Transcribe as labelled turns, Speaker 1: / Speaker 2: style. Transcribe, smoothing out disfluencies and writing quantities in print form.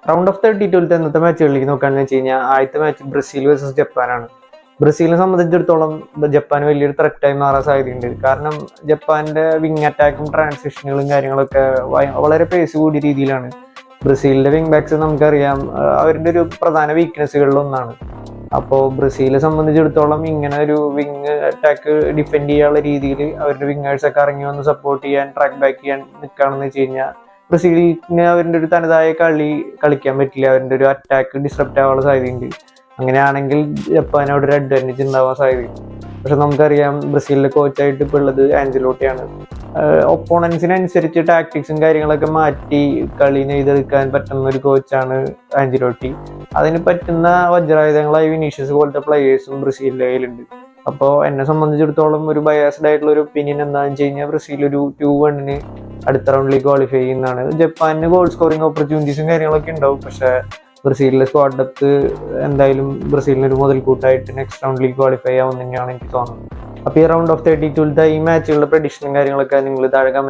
Speaker 1: Round of 32 ഇന്നത്തെ മാച്ചുകളിലേക്ക് നോക്കുകയാണെന്ന് വെച്ച് കഴിഞ്ഞാൽ ആദ്യത്തെ മാച്ച് ബ്രസീൽ വേഴ്സസ് ജപ്പാനാണ്. ബ്രസീലിനെ സംബന്ധിച്ചിടത്തോളം ജപ്പാൻ വലിയൊരു ത്രെറ്റായി മാറാൻ സാധ്യതയുണ്ട്. കാരണം ജപ്പാന്റെ വിങ് അറ്റാക്കും ട്രാൻസിഷനുകളും കാര്യങ്ങളൊക്കെ വളരെ പേസ് കൂടിയ രീതിയിലാണ്. ബ്രസീലിന്റെ വിങ് ബാക്സ് നമുക്കറിയാം അവരുടെ ഒരു പ്രധാന വീക്ക്നെസ്സുകളിൽ ഒന്നാണ്. അപ്പോൾ ബ്രസീലിനെ സംബന്ധിച്ചിടത്തോളം ഇങ്ങനെ ഒരു വിങ് അറ്റാക്ക് ഡിഫെൻഡ് ചെയ്യാനുള്ള രീതിയിൽ അവരുടെ വിങ്ങേഴ്സൊക്കെ ഇറങ്ങി വന്ന് സപ്പോർട്ട് ചെയ്യാൻ ട്രാക്ക് ബാക്ക് ചെയ്യാൻ നിൽക്കുകയാണെന്ന് വെച്ച് കഴിഞ്ഞാൽ ബ്രസീലിന് അവരുടെ ഒരു തനതായ കളിക്കാൻ പറ്റില്ല. അവരുടെ ഒരു അറ്റാക്ക് ഡിസ്റപ്റ്റ് ആവാനുള്ള സാധ്യതയുണ്ട്. അങ്ങനെയാണെങ്കിൽ ജപ്പാന് അവിടെ ഒരു അഡ്വാൻറ്റേജ് ഉണ്ടാവാൻ സാധ്യതയുണ്ട്. പക്ഷെ നമുക്കറിയാം ബ്രസീലിലെ കോച്ചായിട്ട് ഇപ്പോൾ ഉള്ളത് ആഞ്ചലോട്ടിയാണ്. ഒപ്പോണൻസിനനുസരിച്ച് ടാക്ടിക്സും കാര്യങ്ങളൊക്കെ മാറ്റി കളി നെയ്തെടുക്കാൻ പറ്റുന്ന ഒരു കോച്ചാണ് ആഞ്ചലോട്ടി. അതിന് പറ്റുന്ന വജ്രായുധങ്ങളായി വിനീഷ്യസ് പോലത്തെ പ്ലേയേഴ്സും ബ്രസീലിന്റെ കയ്യിലുണ്ട്. അപ്പോൾ എന്നെ സംബന്ധിച്ചിടത്തോളം ഒരു ബയാസ്ഡ് ആയിട്ടുള്ള ഒരു ഒപ്പീനിയൻ എന്താണെന്ന് വെച്ച് കഴിഞ്ഞാൽ ബ്രസീൽ ഒരു 2-1 അടുത്ത റൗണ്ടിലേക്ക് ക്വാളിഫൈ ചെയ്യുന്നതാണ്. ജപ്പാനിന് ഗോൾ സ്കോറിംഗ് ഓപ്പർച്യൂണിറ്റീസും കാര്യങ്ങളൊക്കെ ഉണ്ടാവും. പക്ഷെ ബ്രസീലിലെ സ്ക്വാഡ് ഡെപ്ത് എന്തായാലും ബ്രസീലിന് ഒരു മുതൽക്കൂട്ടായിട്ട് നെക്സ്റ്റ് റൗണ്ടിലേക്ക് ക്വാളിഫൈ ആവും തന്നെയാണ് എനിക്ക് തോന്നുന്നത്. അപ്പോൾ ഈ റൗണ്ട് ഓഫ് 32 ഈ മാച്ചുകളുടെ പ്രഡിക്ഷനും കാര്യങ്ങളൊക്കെ നിങ്ങൾ താഴെ